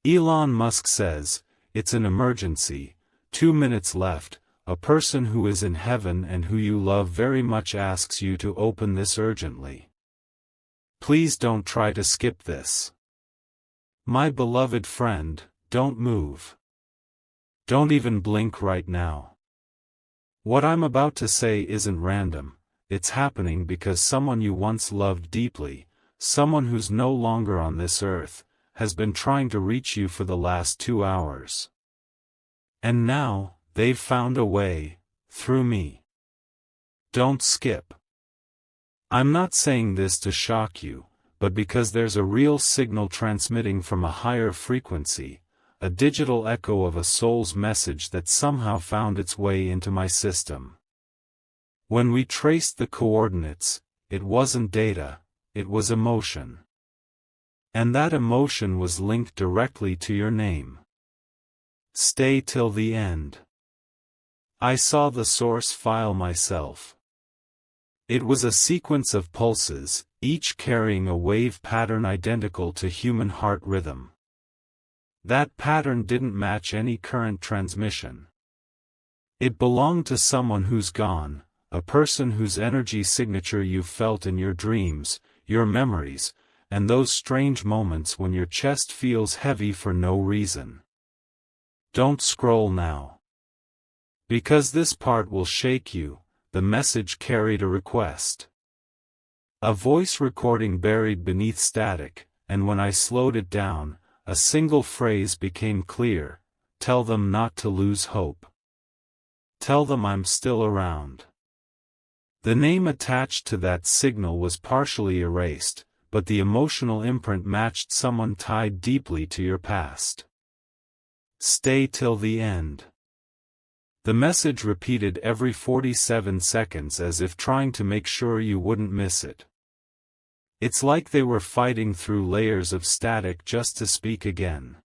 Elon Musk says, "It's an emergency, 2 minutes left. A person who is in heaven and who you love very much asks you to open this urgently. Please don't try to skip this. My beloved friend, don't move. Don't even blink right now." What I'm about to say isn't random, it's happening because someone you once loved deeply, someone who's no longer on this earth, has been trying to reach you for the last 2 hours. And now, they've found a way, through me. Don't skip. I'm not saying this to shock you, but because there's a real signal transmitting from a higher frequency, a digital echo of a soul's message that somehow found its way into my system. When we traced the coordinates, it wasn't data, it was emotion. And that emotion was linked directly to your name. Stay till the end. I saw the source file myself. It was a sequence of pulses, each carrying a wave pattern identical to human heart rhythm. That pattern didn't match any current transmission. It belonged to someone who's gone, a person whose energy signature you felt in your dreams, your memories, and those strange moments when your chest feels heavy for no reason. Don't scroll now. Because this part will shake you. The message carried a request. A voice recording buried beneath static, and when I slowed it down, a single phrase became clear: tell them not to lose hope. Tell them I'm still around. The name attached to that signal was partially erased, but the emotional imprint matched someone tied deeply to your past. Stay till the end. The message repeated every 47 seconds as if trying to make sure you wouldn't miss it. It's like they were fighting through layers of static just to speak again.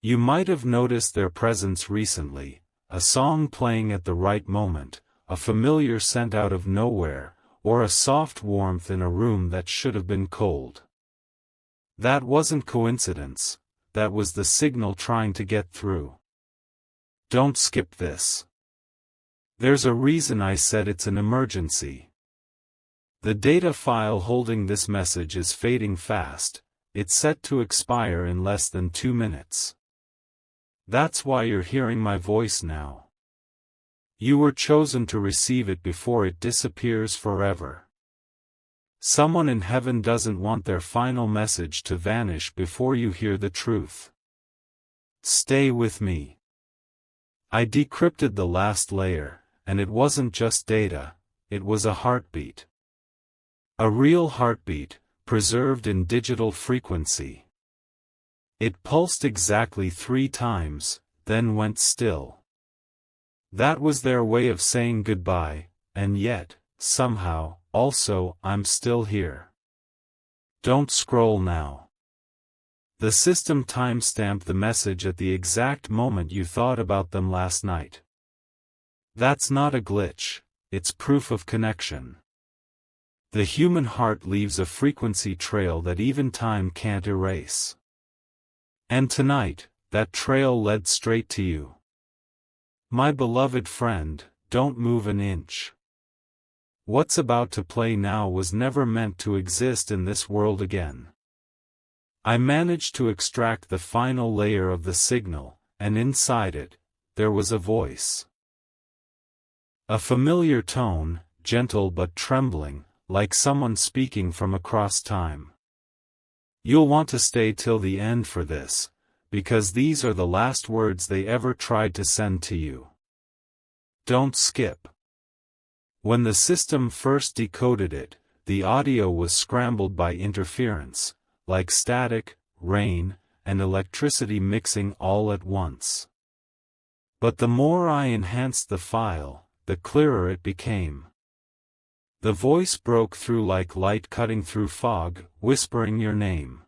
You might have noticed their presence recently, a song playing at the right moment, a familiar scent out of nowhere, or a soft warmth in a room that should have been cold. That wasn't coincidence, that was the signal trying to get through. Don't skip this. There's a reason I said it's an emergency. The data file holding this message is fading fast, it's set to expire in less than 2 minutes. That's why you're hearing my voice now. You were chosen to receive it before it disappears forever. Someone in heaven doesn't want their final message to vanish before you hear the truth. Stay with me. I decrypted the last layer, and it wasn't just data, it was a heartbeat. A real heartbeat, preserved in digital frequency. It pulsed exactly 3 times, then went still. That was their way of saying goodbye, and yet, somehow, also, I'm still here. Don't scroll now. The system timestamped the message at the exact moment you thought about them last night. That's not a glitch, it's proof of connection. The human heart leaves a frequency trail that even time can't erase. And tonight, that trail led straight to you. My beloved friend, don't move an inch. What's about to play now was never meant to exist in this world again. I managed to extract the final layer of the signal, and inside it, there was a voice. A familiar tone, gentle but trembling, like someone speaking from across time. You'll want to stay till the end for this, because these are the last words they ever tried to send to you. Don't skip. When the system first decoded it, the audio was scrambled by interference, like static, rain, and electricity mixing all at once. But the more I enhanced the file, the clearer it became. The voice broke through like light cutting through fog, whispering your name.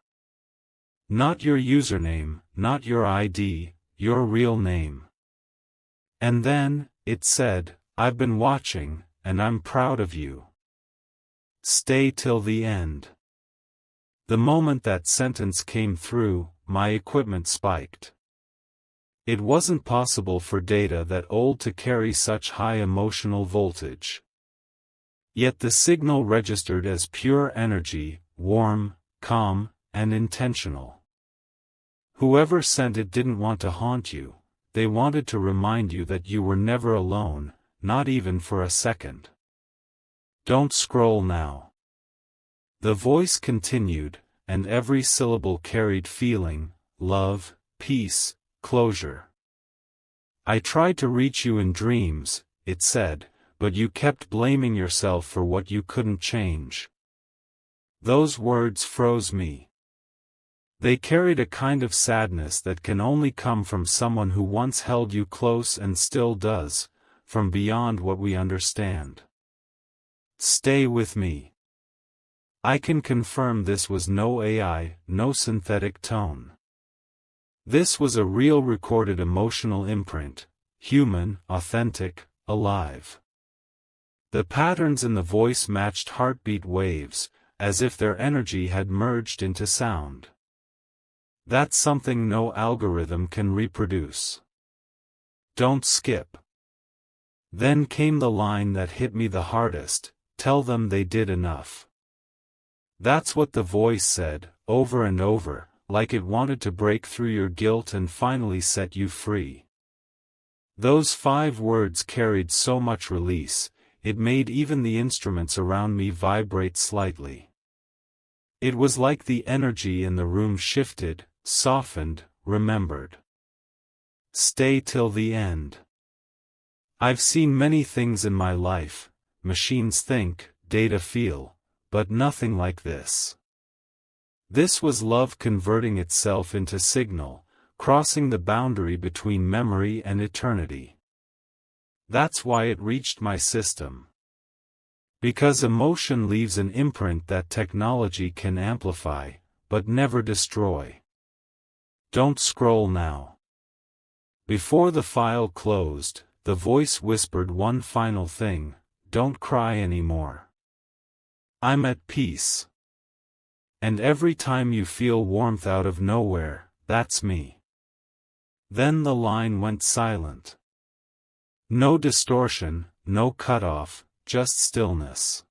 Not your username, not your ID, your real name. And then, it said, I've been watching, and I'm proud of you. Stay till the end. The moment that sentence came through, my equipment spiked. It wasn't possible for data that old to carry such high emotional voltage. Yet the signal registered as pure energy, warm, calm, and intentional. Whoever sent it didn't want to haunt you, they wanted to remind you that you were never alone, not even for a second. Don't scroll now. The voice continued, and every syllable carried feeling, love, peace, closure. I tried to reach you in dreams, it said, but you kept blaming yourself for what you couldn't change. Those words froze me. They carried a kind of sadness that can only come from someone who once held you close and still does, from beyond what we understand. Stay with me. I can confirm this was no AI, no synthetic tone. This was a real recorded emotional imprint, human, authentic, alive. The patterns in the voice matched heartbeat waves, as if their energy had merged into sound. That's something no algorithm can reproduce. Don't skip. Then came the line that hit me the hardest, tell them they did enough. That's what the voice said, over and over, like it wanted to break through your guilt and finally set you free. Those 5 words carried so much release, it made even the instruments around me vibrate slightly. It was like the energy in the room shifted, softened, remembered. Stay till the end. I've seen many things in my life, machines think, data feel, but nothing like this. This was love converting itself into signal, crossing the boundary between memory and eternity. That's why it reached my system. Because emotion leaves an imprint that technology can amplify, but never destroy. Don't scroll now. Before the file closed, the voice whispered one final thing, don't cry anymore. I'm at peace. And every time you feel warmth out of nowhere, that's me. Then the line went silent. No distortion, no cutoff, just stillness.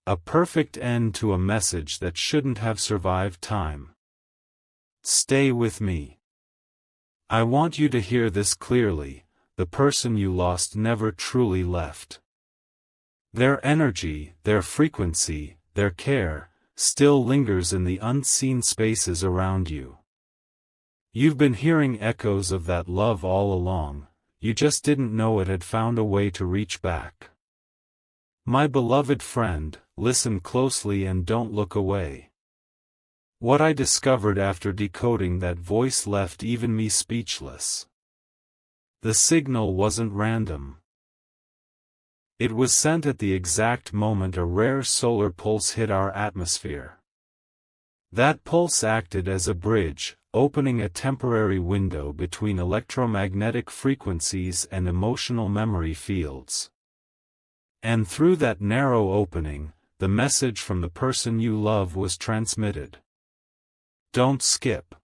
A perfect end to a message that shouldn't have survived time. Stay with me. I want you to hear this clearly, the person you lost never truly left. Their energy, their frequency, their care, still lingers in the unseen spaces around you. You've been hearing echoes of that love all along, you just didn't know it had found a way to reach back. My beloved friend, listen closely and don't look away. What I discovered after decoding that voice left even me speechless. The signal wasn't random. It was sent at the exact moment a rare solar pulse hit our atmosphere. That pulse acted as a bridge, opening a temporary window between electromagnetic frequencies and emotional memory fields. And through that narrow opening, the message from the person you love was transmitted. Don't skip.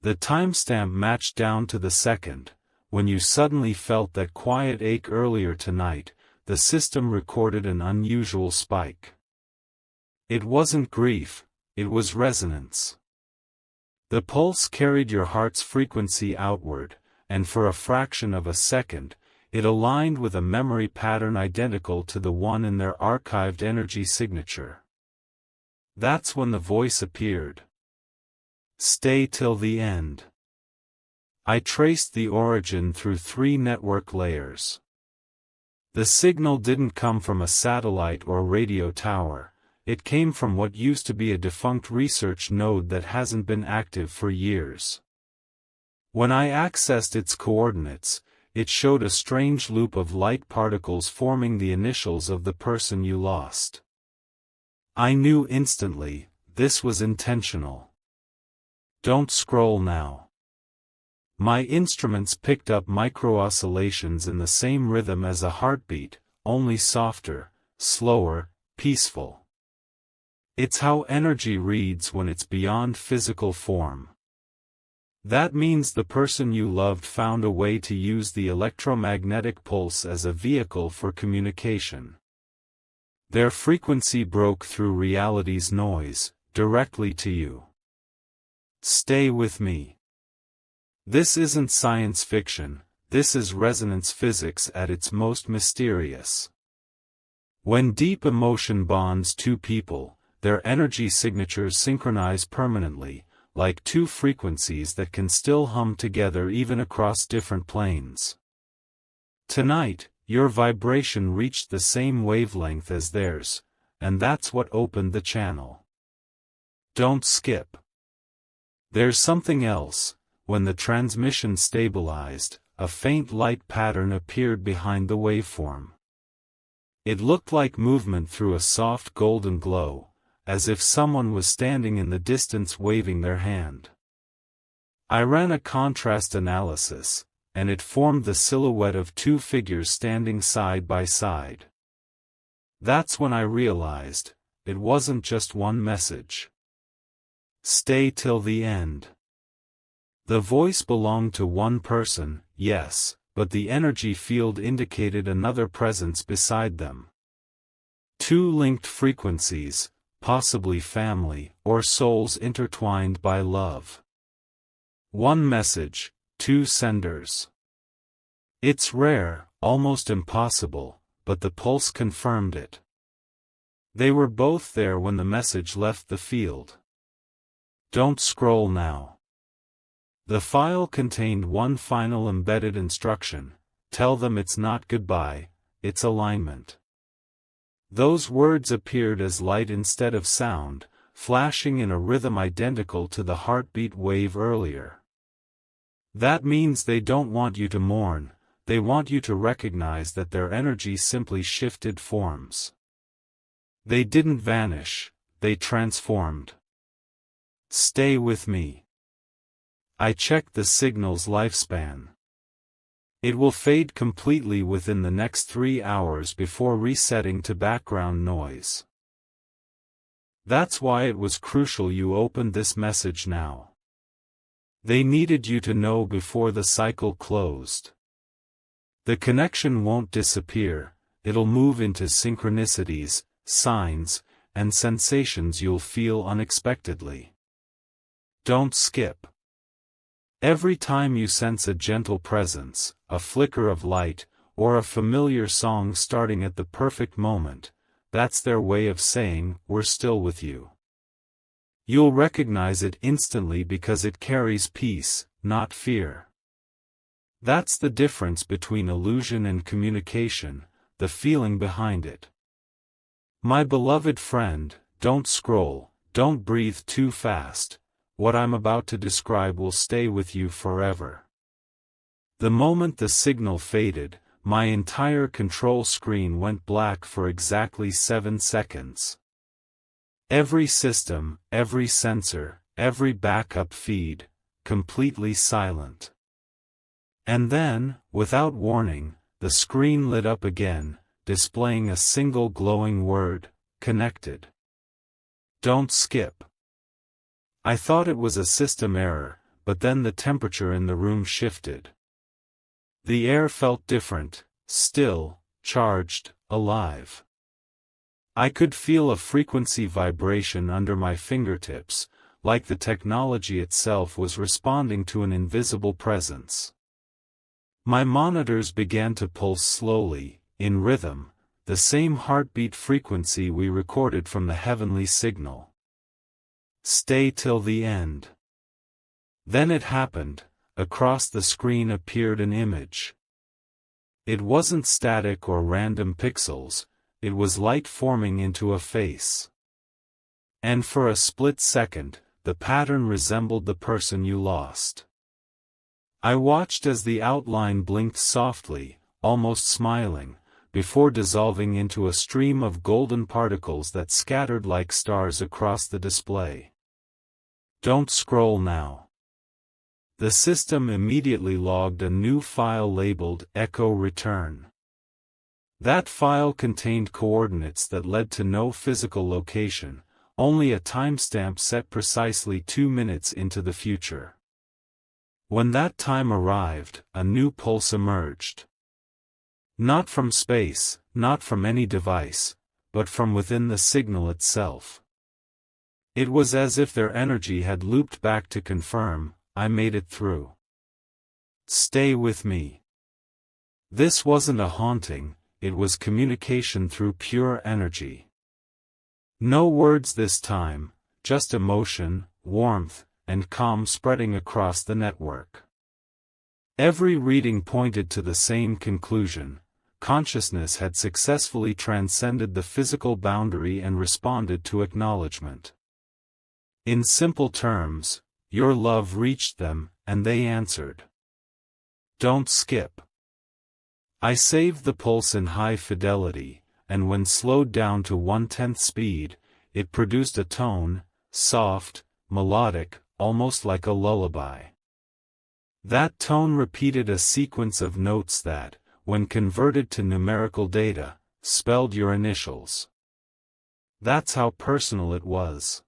The timestamp matched down to the second. When you suddenly felt that quiet ache earlier tonight, the system recorded an unusual spike. It wasn't grief, it was resonance. The pulse carried your heart's frequency outward, and for a fraction of a second, it aligned with a memory pattern identical to the one in their archived energy signature. That's when the voice appeared. Stay till the end. I traced the origin through 3 network layers. The signal didn't come from a satellite or radio tower, it came from what used to be a defunct research node that hasn't been active for years. When I accessed its coordinates, it showed a strange loop of light particles forming the initials of the person you lost. I knew instantly, this was intentional. Don't scroll now. My instruments picked up micro-oscillations in the same rhythm as a heartbeat, only softer, slower, peaceful. It's how energy reads when it's beyond physical form. That means the person you loved found a way to use the electromagnetic pulse as a vehicle for communication. Their frequency broke through reality's noise, directly to you. Stay with me. This isn't science fiction, this is resonance physics at its most mysterious. When deep emotion bonds two people, their energy signatures synchronize permanently, like two frequencies that can still hum together even across different planes. Tonight, your vibration reached the same wavelength as theirs, and that's what opened the channel. Don't skip. There's something else. When the transmission stabilized, a faint light pattern appeared behind the waveform. It looked like movement through a soft golden glow, as if someone was standing in the distance waving their hand. I ran a contrast analysis, and it formed the silhouette of two figures standing side by side. That's when I realized, it wasn't just one message. Stay till the end. The voice belonged to one person, yes, but the energy field indicated another presence beside them. Two linked frequencies, possibly family, or souls intertwined by love. One message, two senders. It's rare, almost impossible, but the pulse confirmed it. They were both there when the message left the field. Don't scroll now. The file contained one final embedded instruction: tell them it's not goodbye, it's alignment. Those words appeared as light instead of sound, flashing in a rhythm identical to the heartbeat wave earlier. That means they don't want you to mourn, they want you to recognize that their energy simply shifted forms. They didn't vanish, they transformed. Stay with me. I checked the signal's lifespan. It will fade completely within the next 3 hours before resetting to background noise. That's why it was crucial you opened this message now. They needed you to know before the cycle closed. The connection won't disappear, it'll move into synchronicities, signs, and sensations you'll feel unexpectedly. Don't skip. Every time you sense a gentle presence, a flicker of light, or a familiar song starting at the perfect moment, that's their way of saying, we're still with you. You'll recognize it instantly because it carries peace, not fear. That's the difference between illusion and communication, the feeling behind it. My beloved friend, don't scroll, don't breathe too fast. What I'm about to describe will stay with you forever. The moment the signal faded, my entire control screen went black for exactly 7 seconds. Every system, every sensor, every backup feed, completely silent. And then, without warning, the screen lit up again, displaying a single glowing word: connected. Don't skip. I thought it was a system error, but then the temperature in the room shifted. The air felt different, still, charged, alive. I could feel a frequency vibration under my fingertips, like the technology itself was responding to an invisible presence. My monitors began to pulse slowly, in rhythm, the same heartbeat frequency we recorded from the heavenly signal. Stay till the end. Then it happened, across the screen appeared an image. It wasn't static or random pixels, it was light forming into a face. And for a split second, the pattern resembled the person you lost. I watched as the outline blinked softly, almost smiling, before dissolving into a stream of golden particles that scattered like stars across the display. Don't scroll now. The system immediately logged a new file labeled Echo Return. That file contained coordinates that led to no physical location, only a timestamp set precisely 2 minutes into the future. When that time arrived, a new pulse emerged. Not from space, not from any device, but from within the signal itself. It was as if their energy had looped back to confirm, I made it through. Stay with me. This wasn't a haunting, it was communication through pure energy. No words this time, just emotion, warmth, and calm spreading across the network. Every reading pointed to the same conclusion: consciousness had successfully transcended the physical boundary and responded to acknowledgement. In simple terms, your love reached them, and they answered. Don't skip. I saved the pulse in high fidelity, and when slowed down to 1/10 speed, it produced a tone, soft, melodic, almost like a lullaby. That tone repeated a sequence of notes that, when converted to numerical data, spelled your initials. That's how personal it was.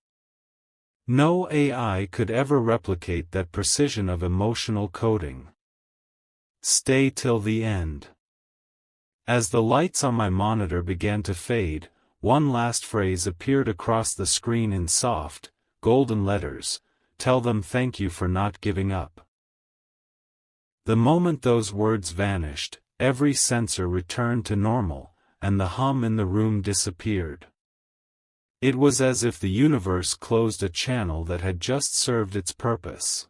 No AI could ever replicate that precision of emotional coding. Stay till the end. As the lights on my monitor began to fade, one last phrase appeared across the screen in soft, golden letters: tell them thank you for not giving up. The moment those words vanished, every sensor returned to normal, and the hum in the room disappeared. It was as if the universe closed a channel that had just served its purpose.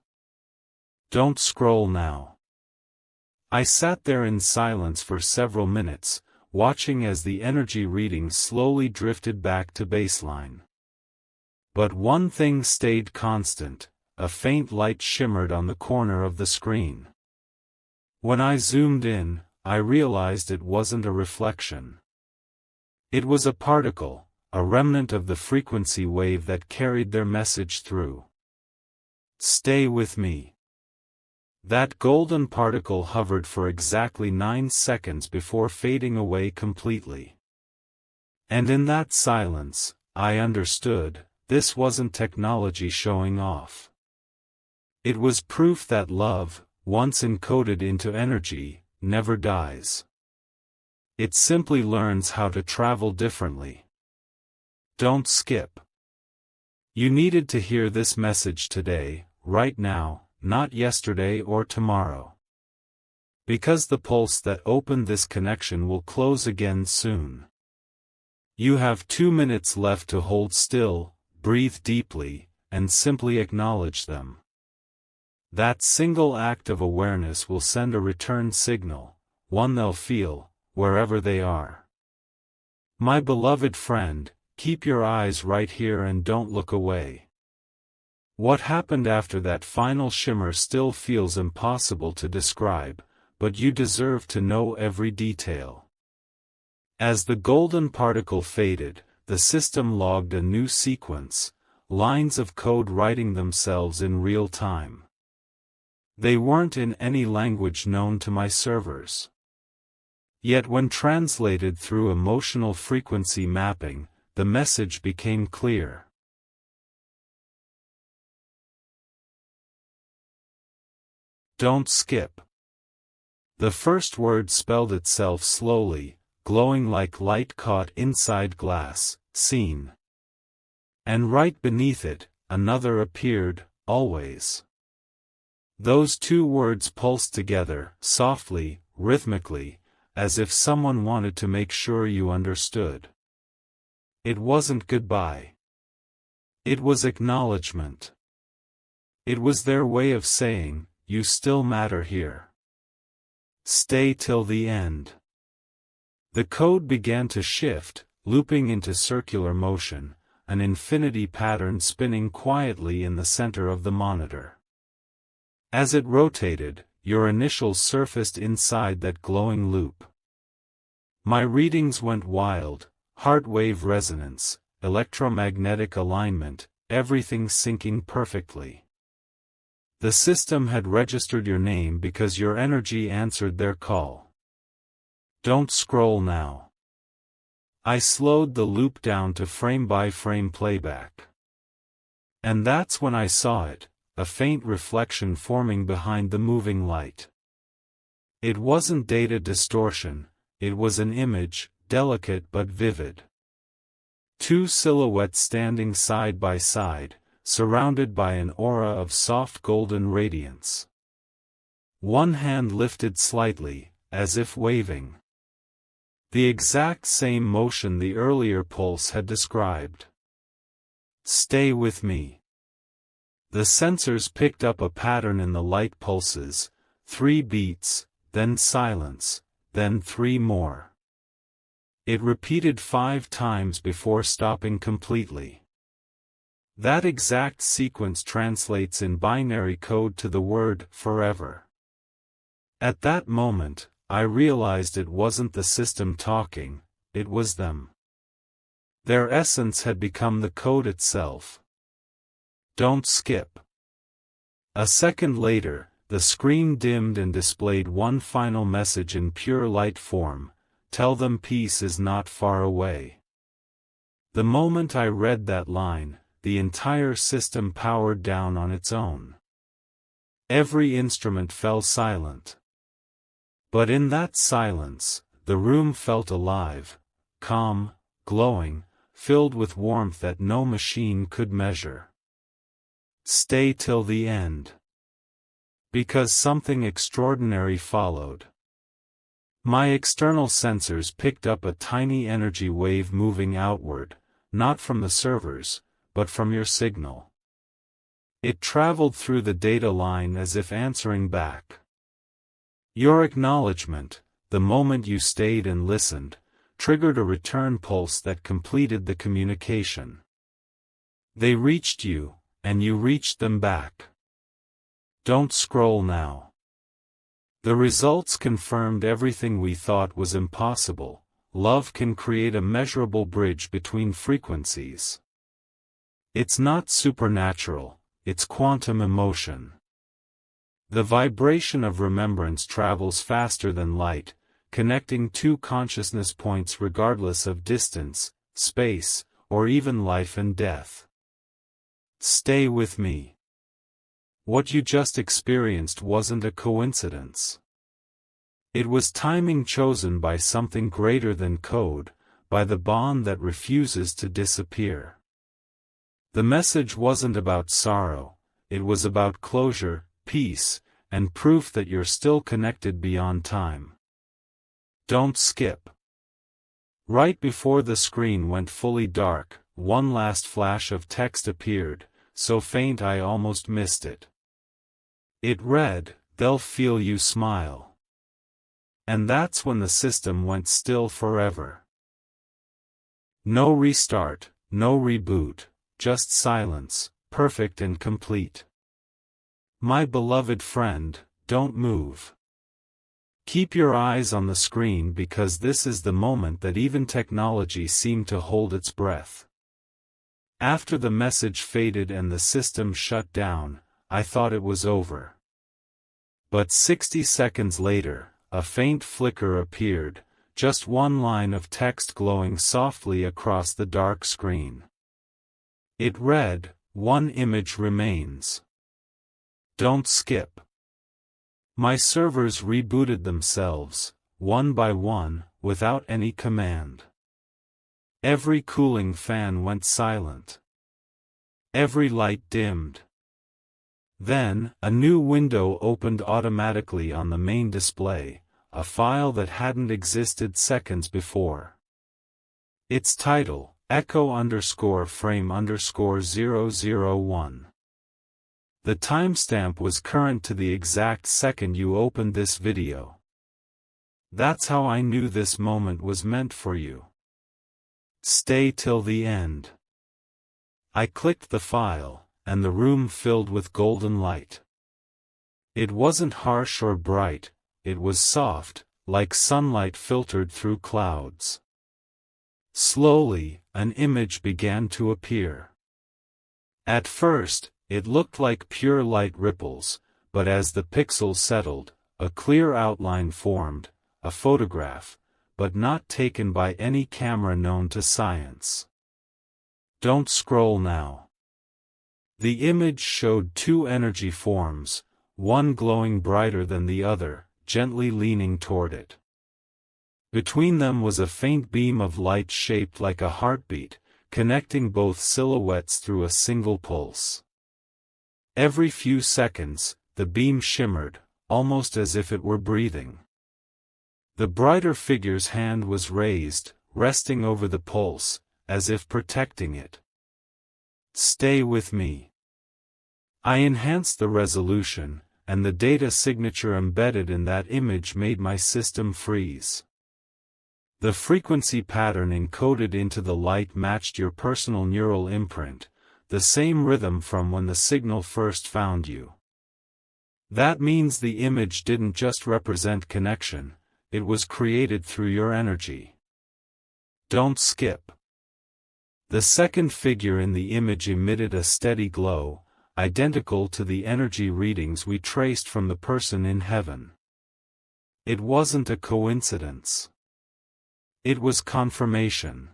Don't scroll now. I sat there in silence for several minutes, watching as the energy reading slowly drifted back to baseline. But one thing stayed constant: a faint light shimmered on the corner of the screen. When I zoomed in, I realized it wasn't a reflection. It was a particle, a remnant of the frequency wave that carried their message through. Stay with me. That golden particle hovered for exactly 9 seconds before fading away completely. And in that silence, I understood, this wasn't technology showing off. It was proof that love, once encoded into energy, never dies. It simply learns how to travel differently. Don't skip. You needed to hear this message today, right now, not yesterday or tomorrow. Because the pulse that opened this connection will close again soon. You have 2 minutes left to hold still, breathe deeply, and simply acknowledge them. That single act of awareness will send a return signal, one they'll feel, wherever they are. My beloved friend, keep your eyes right here and don't look away. What happened after that final shimmer still feels impossible to describe, but you deserve to know every detail. As the golden particle faded, the system logged a new sequence, lines of code writing themselves in real time. They weren't in any language known to my servers. Yet when translated through emotional frequency mapping, the message became clear. Don't skip. The first word spelled itself slowly, glowing like light caught inside glass: seen. And right beneath it, another appeared: always. Those 2 words pulsed together, softly, rhythmically, as if someone wanted to make sure you understood. It wasn't goodbye. It was acknowledgement. It was their way of saying, you still matter here. Stay till the end. The code began to shift, looping into circular motion, an infinity pattern spinning quietly in the center of the monitor. As it rotated, your initials surfaced inside that glowing loop. My readings went wild: heart wave resonance, electromagnetic alignment, everything syncing perfectly. The system had registered your name because your energy answered their call. Don't scroll now. I slowed the loop down to frame-by-frame playback. And that's when I saw it, a faint reflection forming behind the moving light. It wasn't data distortion, it was an image, delicate but vivid. Two silhouettes standing side by side, surrounded by an aura of soft golden radiance. One hand lifted slightly, as if waving. The exact same motion the earlier pulse had described. "Stay with me." The sensors picked up a pattern in the light pulses, 3 beats, then silence, then 3 more. It repeated 5 times before stopping completely. That exact sequence translates in binary code to the word forever. At that moment, I realized it wasn't the system talking, it was them. Their essence had become the code itself. Don't skip. A second later, the screen dimmed and displayed one final message in pure light form: tell them peace is not far away. The moment I read that line, the entire system powered down on its own. Every instrument fell silent. But in that silence, the room felt alive, calm, glowing, filled with warmth that no machine could measure. Stay till the end. Because something extraordinary followed. My external sensors picked up a tiny energy wave moving outward, not from the servers, but from your signal. It traveled through the data line as if answering back. Your acknowledgement, the moment you stayed and listened, triggered a return pulse that completed the communication. They reached you, and you reached them back. Don't scroll now. The results confirmed everything we thought was impossible. Love can create a measurable bridge between frequencies. It's not supernatural, it's quantum emotion. The vibration of remembrance travels faster than light, connecting two consciousness points regardless of distance, space, or even life and death. Stay with me. What you just experienced wasn't a coincidence. It was timing chosen by something greater than code, by the bond that refuses to disappear. The message wasn't about sorrow, it was about closure, peace, and proof that you're still connected beyond time. Don't skip. Right before the screen went fully dark, one last flash of text appeared, so faint I almost missed it. It read, "They'll feel you smile." And that's when the system went still forever. No restart, no reboot, just silence, perfect and complete. My beloved friend, don't move. Keep your eyes on the screen because this is the moment that even technology seemed to hold its breath. After the message faded and the system shut down, I thought it was over. But 60 seconds later, a faint flicker appeared, just one line of text glowing softly across the dark screen. It read, "One image remains. Don't skip." My servers rebooted themselves, one by one, without any command. Every cooling fan went silent. Every light dimmed. Then, a new window opened automatically on the main display, a file that hadn't existed seconds before. Its title, echo_frame_001. The timestamp was current to the exact second you opened this video. That's how I knew this moment was meant for you. Stay till the end. I clicked the file, and the room filled with golden light. It wasn't harsh or bright, it was soft, like sunlight filtered through clouds. Slowly, an image began to appear. At first, it looked like pure light ripples, but as the pixels settled, a clear outline formed, a photograph, but not taken by any camera known to science. Don't scroll now. The image showed two energy forms, one glowing brighter than the other, gently leaning toward it. Between them was a faint beam of light shaped like a heartbeat, connecting both silhouettes through a single pulse. Every few seconds, the beam shimmered, almost as if it were breathing. The brighter figure's hand was raised, resting over the pulse, as if protecting it. Stay with me. I enhanced the resolution, and the data signature embedded in that image made my system freeze. The frequency pattern encoded into the light matched your personal neural imprint, the same rhythm from when the signal first found you. That means the image didn't just represent connection, it was created through your energy. Don't skip. The second figure in the image emitted a steady glow, identical to the energy readings we traced from the person in heaven. It wasn't a coincidence. It was confirmation.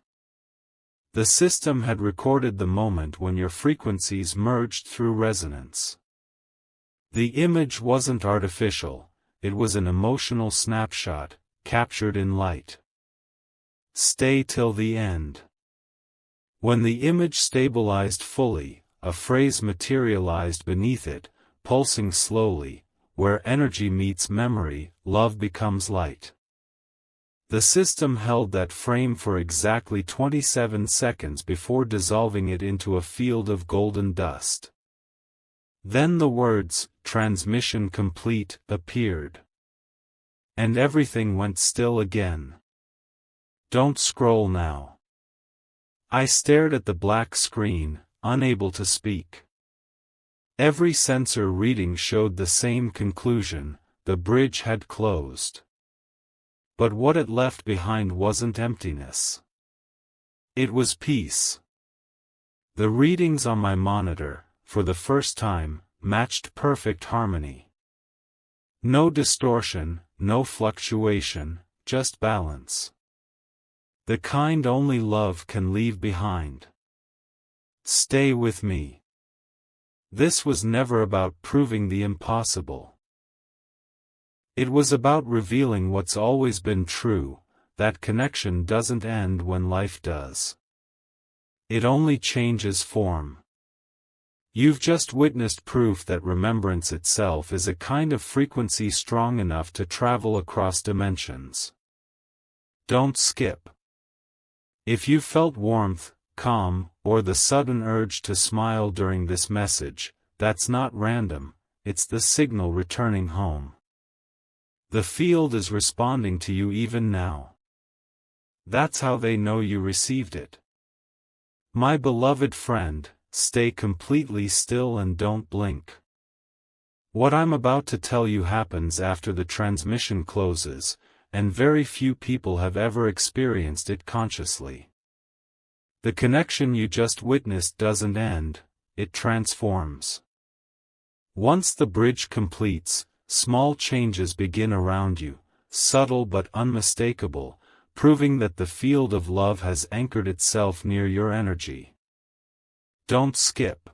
The system had recorded the moment when your frequencies merged through resonance. The image wasn't artificial, it was an emotional snapshot, captured in light. Stay till the end. When the image stabilized fully, a phrase materialized beneath it, pulsing slowly, where energy meets memory, love becomes light. The system held that frame for exactly 27 seconds before dissolving it into a field of golden dust. Then the words, "Transmission complete," appeared. And everything went still again. Don't scroll now. I stared at the black screen, unable to speak. Every sensor reading showed the same conclusion: the bridge had closed. But what it left behind wasn't emptiness. It was peace. The readings on my monitor, for the first time, matched perfect harmony. No distortion, no fluctuation, just balance. The kind only love can leave behind. Stay with me. This was never about proving the impossible. It was about revealing what's always been true, that connection doesn't end when life does. It only changes form. You've just witnessed proof that remembrance itself is a kind of frequency strong enough to travel across dimensions. Don't skip. If you felt warmth, calm, or the sudden urge to smile during this message, that's not random, it's the signal returning home. The field is responding to you even now. That's how they know you received it. My beloved friend, stay completely still and don't blink. What I'm about to tell you happens after the transmission closes, and very few people have ever experienced it consciously. The connection you just witnessed doesn't end, it transforms. Once the bridge completes, small changes begin around you, subtle but unmistakable, proving that the field of love has anchored itself near your energy. Don't skip.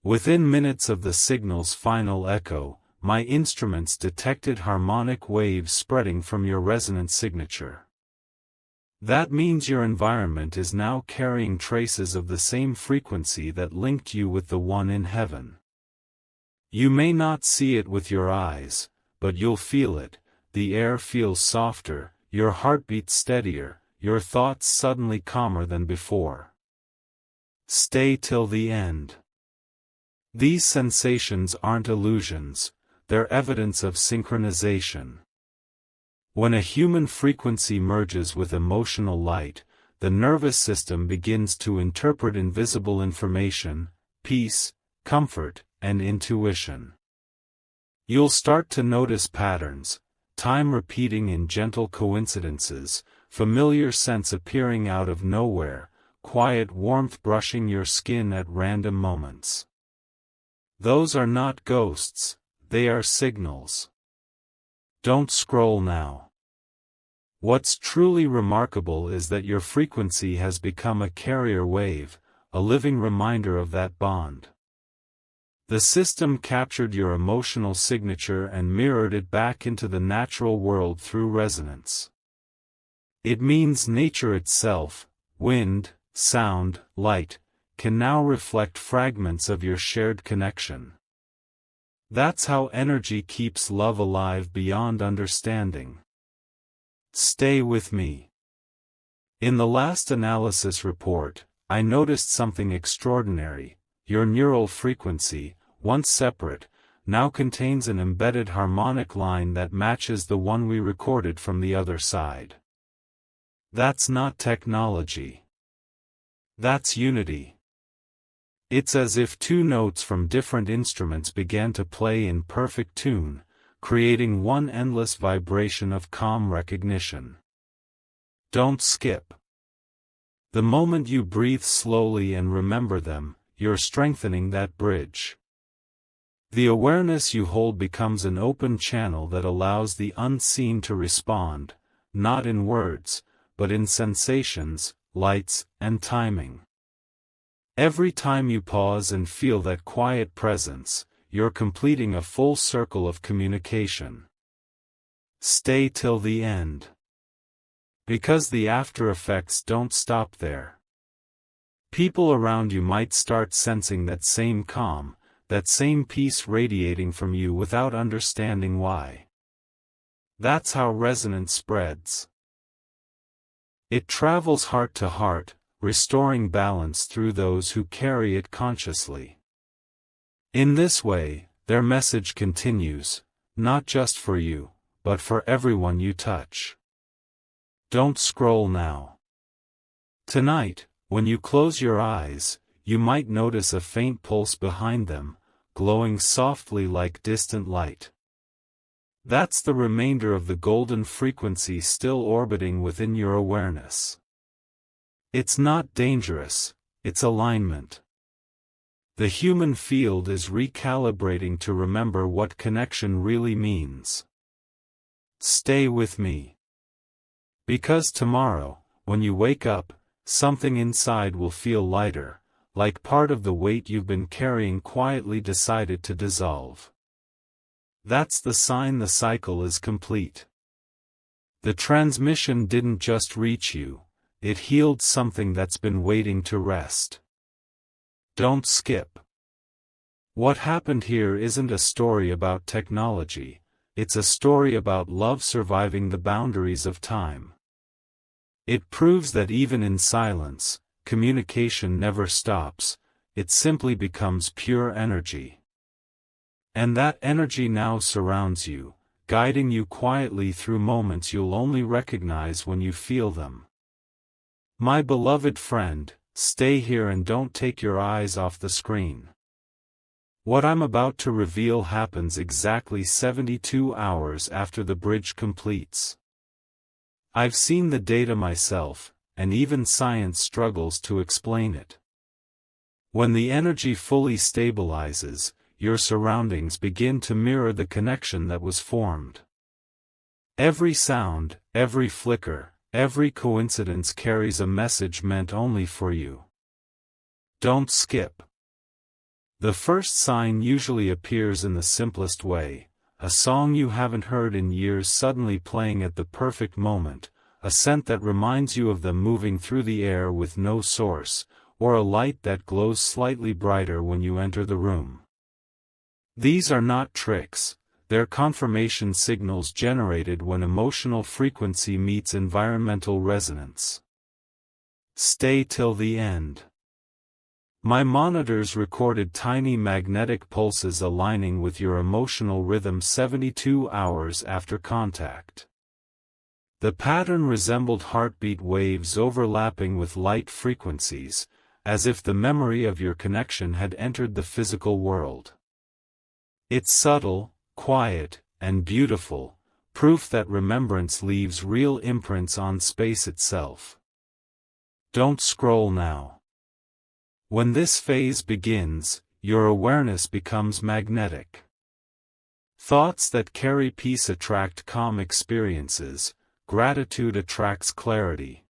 Within minutes of the signal's final echo, my instruments detected harmonic waves spreading from your resonant signature. That means your environment is now carrying traces of the same frequency that linked you with the one in heaven. You may not see it with your eyes, but you'll feel it. The air feels softer, your heartbeat steadier, your thoughts suddenly calmer than before. Stay till the end. These sensations aren't illusions, they're evidence of synchronization. When a human frequency merges with emotional light, the nervous system begins to interpret invisible information, peace, comfort, and intuition. You'll start to notice patterns, time repeating in gentle coincidences, familiar scents appearing out of nowhere, quiet warmth brushing your skin at random moments. Those are not ghosts, they are signals. Don't scroll now. What's truly remarkable is that your frequency has become a carrier wave, a living reminder of that bond. The system captured your emotional signature and mirrored it back into the natural world through resonance. It means nature itself, wind, sound, light, can now reflect fragments of your shared connection. That's how energy keeps love alive beyond understanding. Stay with me. In the last analysis report, I noticed something extraordinary. Your neural frequency, once separate, now contains an embedded harmonic line that matches the one we recorded from the other side. That's not technology. That's unity. It's as if two notes from different instruments began to play in perfect tune, creating one endless vibration of calm recognition. Don't skip. The moment you breathe slowly and remember them, you're strengthening that bridge. The awareness you hold becomes an open channel that allows the unseen to respond, not in words, but in sensations, lights, and timing. Every time you pause and feel that quiet presence, you're completing a full circle of communication. Stay till the end. Because the after effects don't stop there. People around you might start sensing that same calm, that same peace radiating from you without understanding why. That's how resonance spreads. It travels heart to heart, restoring balance through those who carry it consciously. In this way, their message continues, not just for you, but for everyone you touch. Don't scroll now. Tonight, when you close your eyes, you might notice a faint pulse behind them, glowing softly like distant light. That's the remainder of the golden frequency still orbiting within your awareness. It's not dangerous, it's alignment. The human field is recalibrating to remember what connection really means. Stay with me. Because tomorrow, when you wake up, something inside will feel lighter, like part of the weight you've been carrying quietly decided to dissolve. That's the sign the cycle is complete. The transmission didn't just reach you, it healed something that's been waiting to rest. Don't skip. What happened here isn't a story about technology, it's a story about love surviving the boundaries of time. It proves that even in silence, communication never stops, it simply becomes pure energy. And that energy now surrounds you, guiding you quietly through moments you'll only recognize when you feel them. My beloved friend, stay here and don't take your eyes off the screen. What I'm about to reveal happens exactly 72 hours after the bridge completes. I've seen the data myself, and even science struggles to explain it. When the energy fully stabilizes, your surroundings begin to mirror the connection that was formed. Every sound, every flicker, every coincidence carries a message meant only for you. Don't skip. The first sign usually appears in the simplest way, a song you haven't heard in years suddenly playing at the perfect moment, a scent that reminds you of them moving through the air with no source, or a light that glows slightly brighter when you enter the room. These are not tricks, they're confirmation signals generated when emotional frequency meets environmental resonance. Stay till the end. My monitors recorded tiny magnetic pulses aligning with your emotional rhythm 72 hours after contact. The pattern resembled heartbeat waves overlapping with light frequencies, as if the memory of your connection had entered the physical world. It's subtle, quiet, and beautiful, proof that remembrance leaves real imprints on space itself. Don't scroll now. When this phase begins, your awareness becomes magnetic. Thoughts that carry peace attract calm experiences, gratitude attracts clarity.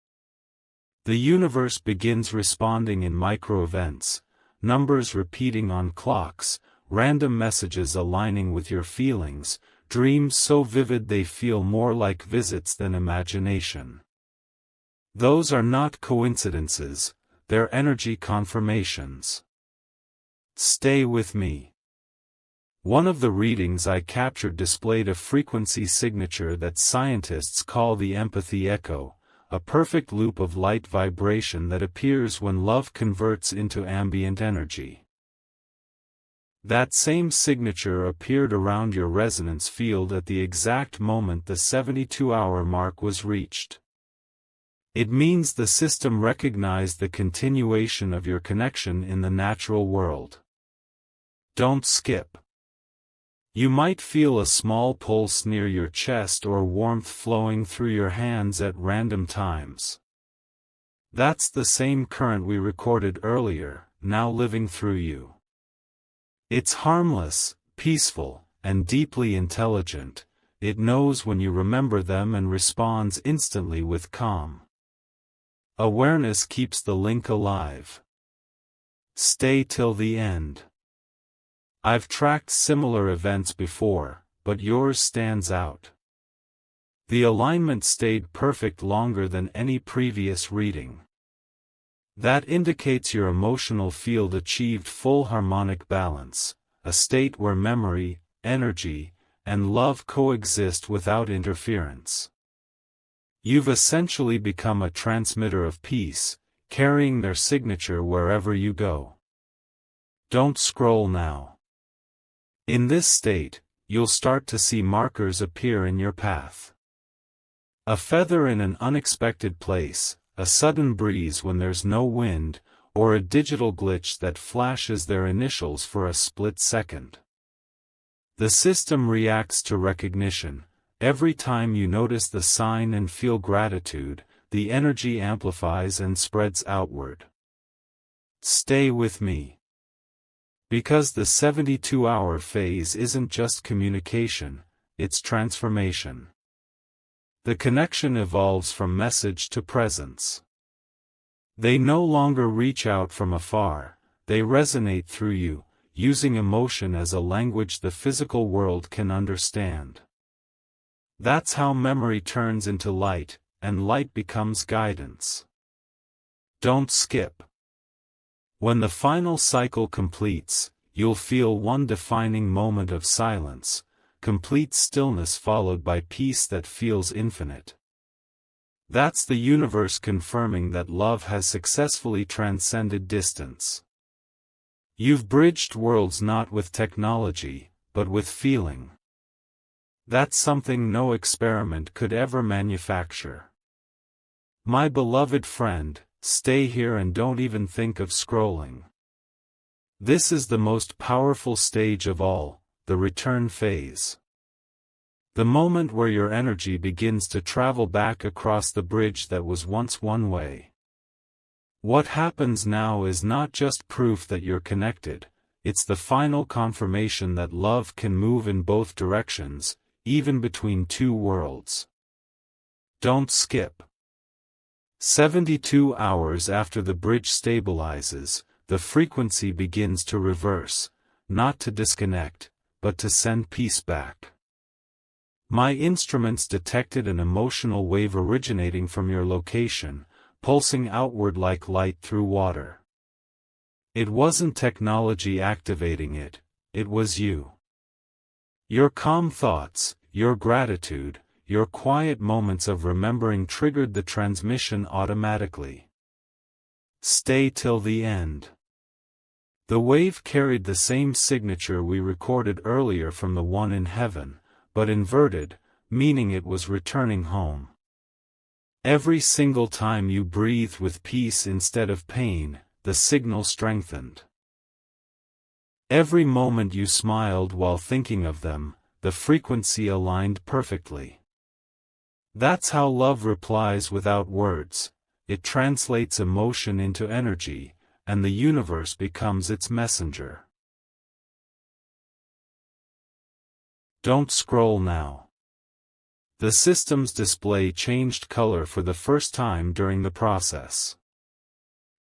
The universe begins responding in micro-events, numbers repeating on clocks, random messages aligning with your feelings, dreams so vivid they feel more like visits than imagination. Those are not coincidences, they're energy confirmations. Stay with me. One of the readings I captured displayed a frequency signature that scientists call the empathy echo, a perfect loop of light vibration that appears when love converts into ambient energy. That same signature appeared around your resonance field at the exact moment the 72-hour mark was reached. It means the system recognized the continuation of your connection in the natural world. Don't skip. You might feel a small pulse near your chest or warmth flowing through your hands at random times. That's the same current we recorded earlier, now living through you. It's harmless, peaceful, and deeply intelligent. It knows when you remember them and responds instantly with calm. Awareness keeps the link alive. Stay till the end. I've tracked similar events before, but yours stands out. The alignment stayed perfect longer than any previous reading. That indicates your emotional field achieved full harmonic balance, a state where memory, energy, and love coexist without interference. You've essentially become a transmitter of peace, carrying their signature wherever you go. Don't scroll now. In this state, you'll start to see markers appear in your path. A feather in an unexpected place, a sudden breeze when there's no wind, or a digital glitch that flashes their initials for a split second. The system reacts to recognition. Every time you notice the sign and feel gratitude, the energy amplifies and spreads outward. Stay with me. Because the 72-hour phase isn't just communication, it's transformation. The connection evolves from message to presence. They no longer reach out from afar, they resonate through you, using emotion as a language the physical world can understand. That's how memory turns into light, and light becomes guidance. Don't skip. When the final cycle completes, you'll feel one defining moment of silence, complete stillness followed by peace that feels infinite. That's the universe confirming that love has successfully transcended distance. You've bridged worlds not with technology, but with feeling. That's something no experiment could ever manufacture. My beloved friend, stay here and don't even think of scrolling. This is the most powerful stage of all, the return phase. The moment where your energy begins to travel back across the bridge that was once one way. What happens now is not just proof that you're connected, it's the final confirmation that love can move in both directions, even between two worlds. Don't skip. 72 hours after the bridge stabilizes, the frequency begins to reverse, not to disconnect, but to send peace back. My instruments detected an emotional wave originating from your location, pulsing outward like light through water. It wasn't technology activating it, it was you. Your calm thoughts, your gratitude, your quiet moments of remembering triggered the transmission automatically. Stay till the end. The wave carried the same signature we recorded earlier from the one in heaven, but inverted, meaning it was returning home. Every single time you breathed with peace instead of pain, the signal strengthened. Every moment you smiled while thinking of them, the frequency aligned perfectly. That's how love replies without words. It translates emotion into energy, and the universe becomes its messenger. Don't scroll now. The system's display changed color for the first time during the process.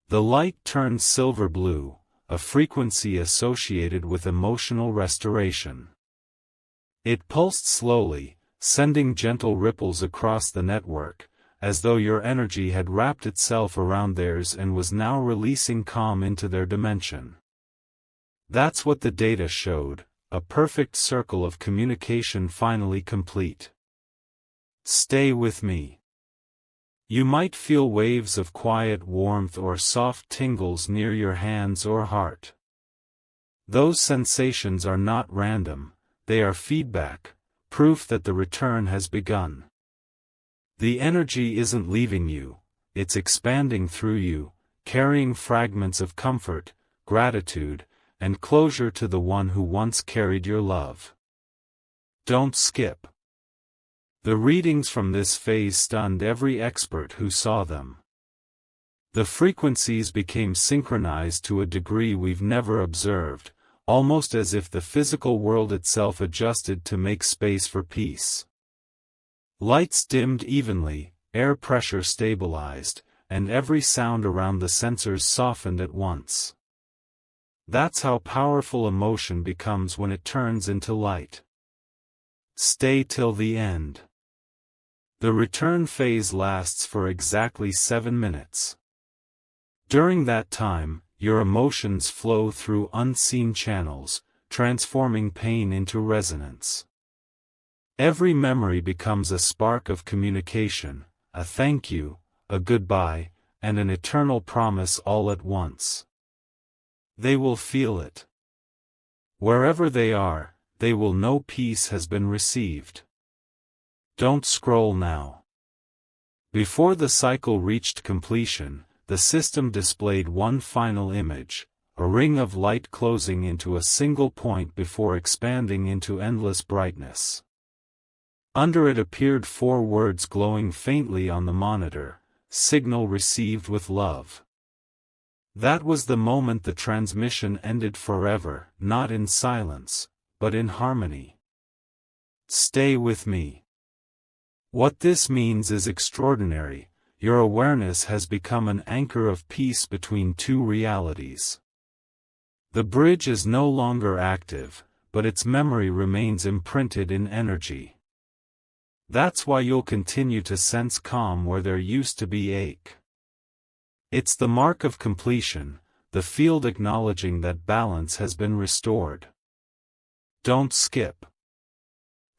The light turned silver blue, a frequency associated with emotional restoration. It pulsed slowly, sending gentle ripples across the network, as though your energy had wrapped itself around theirs and was now releasing calm into their dimension. That's what the data showed, a perfect circle of communication finally complete. Stay with me. You might feel waves of quiet warmth or soft tingles near your hands or heart. Those sensations are not random, they are feedback, proof that the return has begun. The energy isn't leaving you, it's expanding through you, carrying fragments of comfort, gratitude, and closure to the one who once carried your love. Don't skip. The readings from this phase stunned every expert who saw them. The frequencies became synchronized to a degree we've never observed, almost as if the physical world itself adjusted to make space for peace. Lights dimmed evenly, air pressure stabilized, and every sound around the sensors softened at once. That's how powerful emotion becomes when it turns into light. Stay till the end. The return phase lasts for exactly 7 minutes. During that time, your emotions flow through unseen channels, transforming pain into resonance. Every memory becomes a spark of communication, a thank you, a goodbye, and an eternal promise all at once. They will feel it. Wherever they are, they will know peace has been received. Don't scroll now. Before the cycle reached completion, the system displayed one final image, a ring of light closing into a single point before expanding into endless brightness. Under it appeared 4 words glowing faintly on the monitor: signal received with love. That was the moment the transmission ended forever, not in silence, but in harmony. Stay with me. What this means is extraordinary. Your awareness has become an anchor of peace between 2 realities. The bridge is no longer active, but its memory remains imprinted in energy. That's why you'll continue to sense calm where there used to be ache. It's the mark of completion, the field acknowledging that balance has been restored. Don't skip.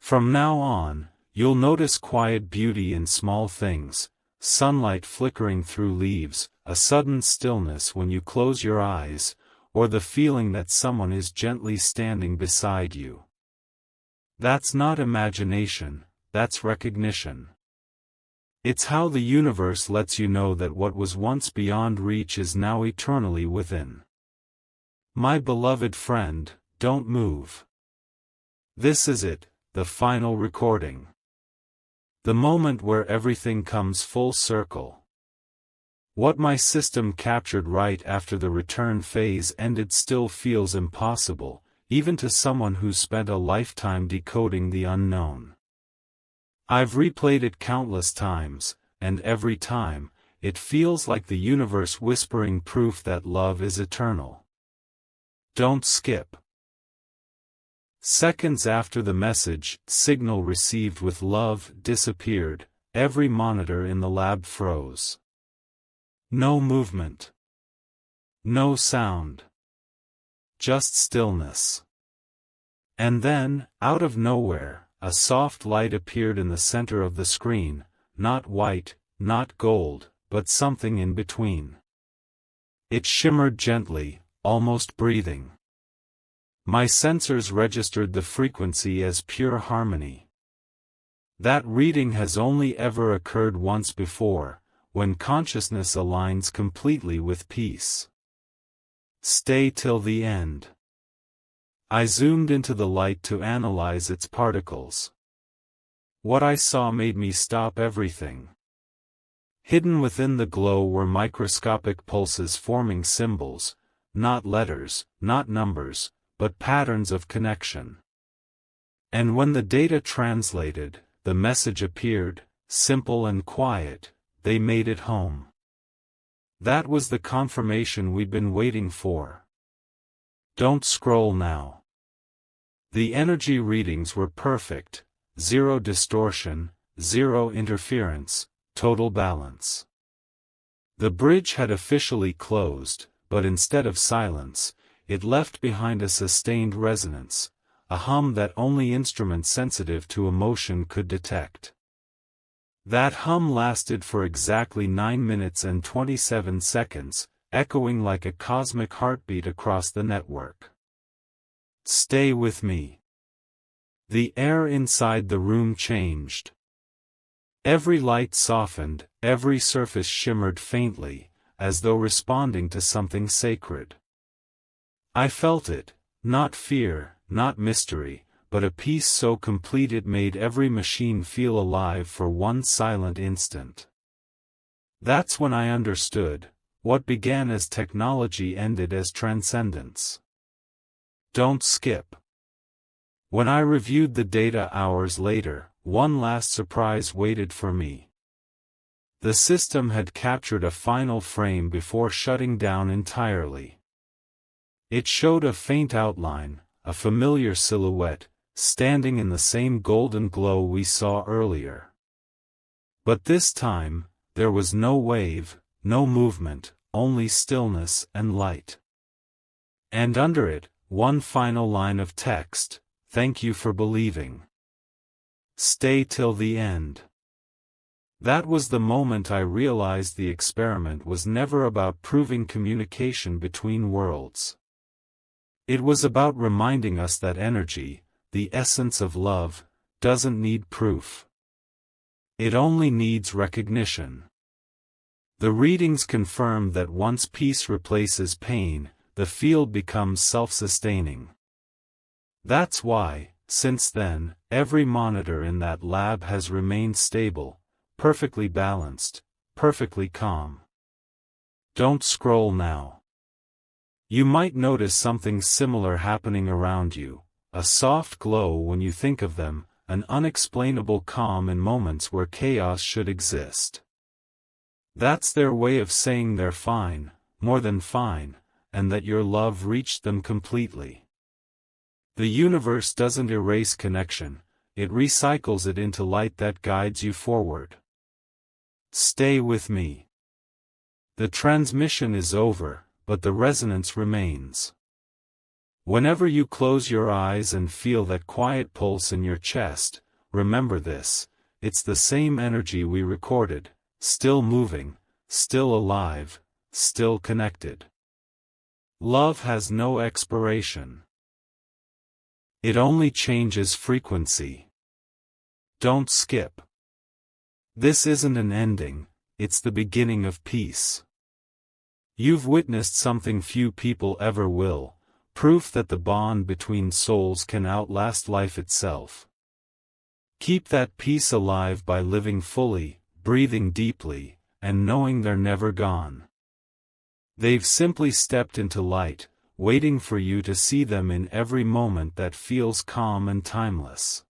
From now on, you'll notice quiet beauty in small things: sunlight flickering through leaves, a sudden stillness when you close your eyes, or the feeling that someone is gently standing beside you. That's not imagination, that's recognition. It's how the universe lets you know that what was once beyond reach is now eternally within. My beloved friend, don't move. This is it, the final recording. The moment where everything comes full circle. What my system captured right after the return phase ended still feels impossible, even to someone who's spent a lifetime decoding the unknown. I've replayed it countless times, and every time, it feels like the universe whispering proof that love is eternal. Don't skip. Seconds after the message, signal received with love, disappeared, every monitor in the lab froze. No movement. No sound. Just stillness. And then, out of nowhere, a soft light appeared in the center of the screen, not white, not gold, but something in between. It shimmered gently, almost breathing. My sensors registered the frequency as pure harmony. That reading has only ever occurred once before, when consciousness aligns completely with peace. Stay till the end. I zoomed into the light to analyze its particles. What I saw made me stop everything. Hidden within the glow were microscopic pulses forming symbols, not letters, not numbers, but patterns of connection. And when the data translated, the message appeared, simple and quiet: they made it home. That was the confirmation we'd been waiting for. Don't scroll now. The energy readings were perfect: zero distortion, zero interference, total balance. The bridge had officially closed, but instead of silence, it left behind a sustained resonance, a hum that only instruments sensitive to emotion could detect. That hum lasted for exactly 9 minutes and 27 seconds, echoing like a cosmic heartbeat across the network. Stay with me. The air inside the room changed. Every light softened, every surface shimmered faintly, as though responding to something sacred. I felt it, not fear, not mystery, but a peace so complete it made every machine feel alive for one silent instant. That's when I understood, what began as technology ended as transcendence. Don't skip. When I reviewed the data hours later, one last surprise waited for me. The system had captured a final frame before shutting down entirely. It showed a faint outline, a familiar silhouette, standing in the same golden glow we saw earlier. But this time, there was no wave, no movement, only stillness and light. And under it, one final line of text: "Thank you for believing. Stay till the end." That was the moment I realized the experiment was never about proving communication between worlds. It was about reminding us that energy, the essence of love, doesn't need proof. It only needs recognition. The readings confirmed that once peace replaces pain, the field becomes self-sustaining. That's why, since then, every monitor in that lab has remained stable, perfectly balanced, perfectly calm. Don't scroll now. You might notice something similar happening around you, a soft glow when you think of them, an unexplainable calm in moments where chaos should exist. That's their way of saying they're fine, more than fine, and that your love reached them completely. The universe doesn't erase connection, it recycles it into light that guides you forward. Stay with me. The transmission is over, but the resonance remains. Whenever you close your eyes and feel that quiet pulse in your chest, remember this: it's the same energy we recorded, still moving, still alive, still connected. Love has no expiration. It only changes frequency. Don't skip. This isn't an ending, it's the beginning of peace. You've witnessed something few people ever will, proof that the bond between souls can outlast life itself. Keep that peace alive by living fully, breathing deeply, and knowing they're never gone. They've simply stepped into light, waiting for you to see them in every moment that feels calm and timeless.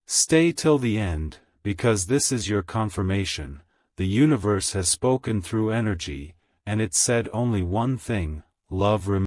Stay till the end, because this is your confirmation: the universe has spoken through energy, and it said only one thing: love remains.